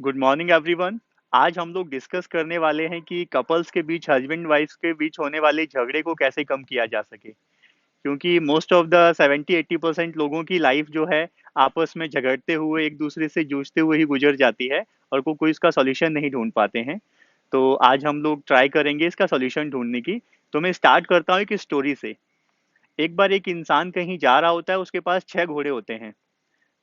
Good morning everyone. आज हम लोग डिस्कस करने वाले हैं कि कपल्स के बीच, हस्बैंड वाइफ के बीच होने वाले झगड़े को कैसे कम किया जा सके। क्योंकि मोस्ट ऑफ द 70-80% लोगों की लाइफ जो है आपस में झगड़ते हुए, एक दूसरे से जूझते हुए ही गुजर जाती है और कोई इसका सॉल्यूशन नहीं ढूंढ पाते हैं। तो आज हम लोग ट्राई करेंगे इसका सॉल्यूशन ढूंढने की। तो मैं स्टार्ट करता हूँ एक स्टोरी से। एक बार एक इंसान कहीं जा रहा होता है, उसके पास 6 घोड़े होते हैं।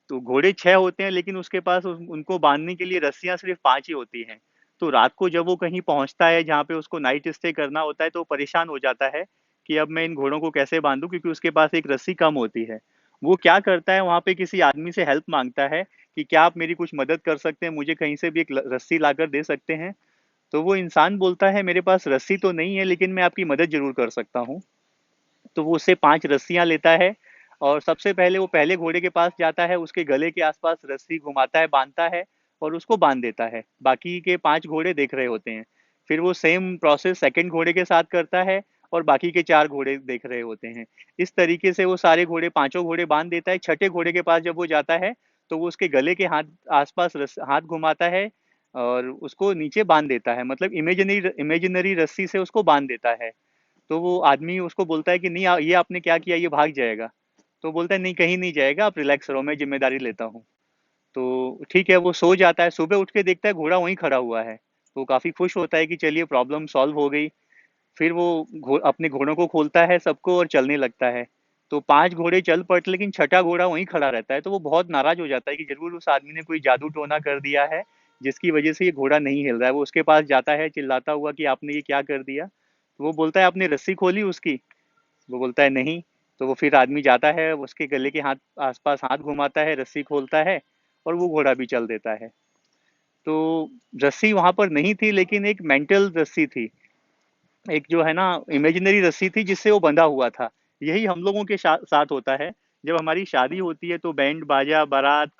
तो घोड़े 6 होते हैं, लेकिन उसके पास उनको बांधने के लिए रस्सियां सिर्फ 5 ही होती हैं। तो रात को जब वो कहीं पहुंचता है जहाँ पे उसको नाइट स्टे करना होता है, तो वो परेशान हो जाता है कि अब मैं इन घोड़ों को कैसे बांधूं, क्योंकि उसके पास एक रस्सी कम होती है। वो क्या करता है, वहाँ पे किसी आदमी से हेल्प मांगता है कि क्या आप मेरी कुछ मदद कर सकते हैं, मुझे कहीं से भी एक रस्सी लाकर दे सकते हैं। तो वो इंसान बोलता है, मेरे पास रस्सी तो नहीं है, लेकिन मैं आपकी मदद जरूर कर सकता हूँ। तो वो उससे 5 रस्सियां लेता है और सबसे पहले वो पहले घोड़े के पास जाता है, उसके गले के आसपास रस्सी घुमाता है, बांधता है और उसको बांध देता है। बाकी के 5 घोड़े देख रहे होते हैं। फिर वो सेम प्रोसेस सेकंड घोड़े के साथ करता है और बाकी के 4 घोड़े देख रहे होते हैं। इस तरीके से वो सारे घोड़े, पांचों घोड़े बांध देता है। छठे घोड़े के पास जब वो जाता है, तो वो उसके गले के आसपास हाथ घुमाता है और उसको नीचे बांध देता है, मतलब इमेजिनरी इमेजिनरी रस्सी से उसको बांध देता है। तो वो आदमी उसको बोलता है कि नहीं, ये आपने क्या किया, ये भाग जाएगा। तो बोलता है, नहीं कहीं नहीं जाएगा, आप रिलैक्स रहो, मैं जिम्मेदारी लेता हूँ। तो ठीक है, वो सो जाता है। सुबह उठ के देखता है घोड़ा वहीं खड़ा हुआ है। तो काफी खुश होता है कि चलिए प्रॉब्लम सॉल्व हो गई। फिर वो अपने घोड़ों को खोलता है सबको और चलने लगता है। तो 5 घोड़े चल पड़ते, लेकिन छठा घोड़ा वहीं खड़ा रहता है। तो वो बहुत नाराज हो जाता है कि जरूर उस आदमी ने कोई जादू टोना कर दिया है, जिसकी वजह से ये घोड़ा नहीं हिल रहा है। वो उसके पास जाता है चिल्लाता हुआ कि आपने ये क्या कर दिया। तो वो बोलता है, आपने रस्सी खोली उसकी। वो बोलता है नहीं। तो वो फिर आदमी जाता है, उसके गले के हाथ आसपास हाथ घुमाता है, रस्सी खोलता है और वो घोड़ा भी चल देता है। तो रस्सी वहां पर नहीं थी, लेकिन एक मेंटल रस्सी थी। एक जो है ना, इमेजिनरी रस्सी थी जिससे वो बंधा हुआ था। यही हम लोगों के साथ होता है। जब हमारी शादी होती है तो बैंड बाजा, बारात,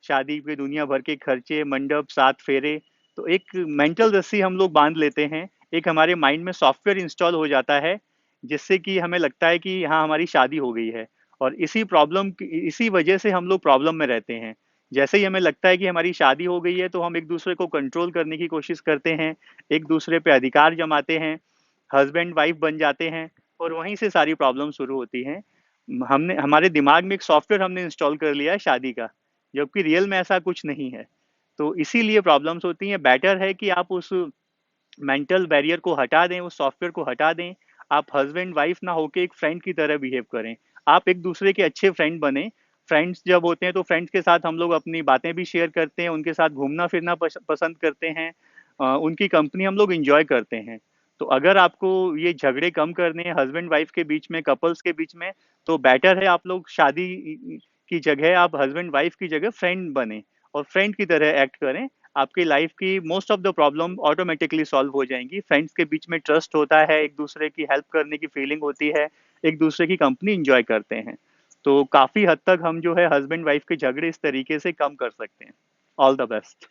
शादी के दुनिया भर के खर्चे, मंडप, 7 फेरे। तो एक मेंटल रस्सी हम लोग बांध लेते हैं। एक हमारे माइंड में सॉफ्टवेयर इंस्टॉल हो जाता है, जिससे कि हमें लगता है कि हाँ, हमारी शादी हो गई है। और इसी वजह से हम लोग प्रॉब्लम में रहते हैं। जैसे ही हमें लगता है कि हमारी शादी हो गई है, तो हम एक दूसरे को कंट्रोल करने की कोशिश करते हैं, एक दूसरे पे अधिकार जमाते हैं, हस्बैंड वाइफ बन जाते हैं। और वहीं से सारी प्रॉब्लम शुरू होती हैं। हमने हमारे दिमाग में एक सॉफ्टवेयर हमने इंस्टॉल कर लिया है शादी का, जबकि रियल में ऐसा कुछ नहीं है। तो इसीलिए प्रॉब्लम्स होती हैं। बेटर है कि आप उस मेंटल बैरियर को हटा दें, उस सॉफ्टवेयर को हटा दें। आप हस्बैंड वाइफ ना होके एक फ्रेंड की तरह बिहेव करें। आप एक दूसरे के अच्छे फ्रेंड बने। फ्रेंड्स जब होते हैं तो फ्रेंड्स के साथ हम लोग अपनी बातें भी शेयर करते हैं, उनके साथ घूमना फिरना पसंद करते हैं। उनकी कंपनी हम लोग इंजॉय करते हैं। तो अगर आपको ये झगड़े कम करने हैं हस्बैंड वाइफ के बीच में, कपल्स के बीच में, तो बेटर है आप लोग शादी की जगह, आप हस्बैंड वाइफ की जगह फ्रेंड बने और फ्रेंड की तरह एक्ट करें। आपकी लाइफ की most of the problem automatically solve हो जाएंगी। फ्रेंड्स के बीच में ट्रस्ट होता है, एक दूसरे की हेल्प करने की फीलिंग होती है, एक दूसरे की कंपनी इंजॉय करते हैं। तो काफी हद तक हम जो है हस्बैंड वाइफ के झगड़े इस तरीके से कम कर सकते हैं। All the best.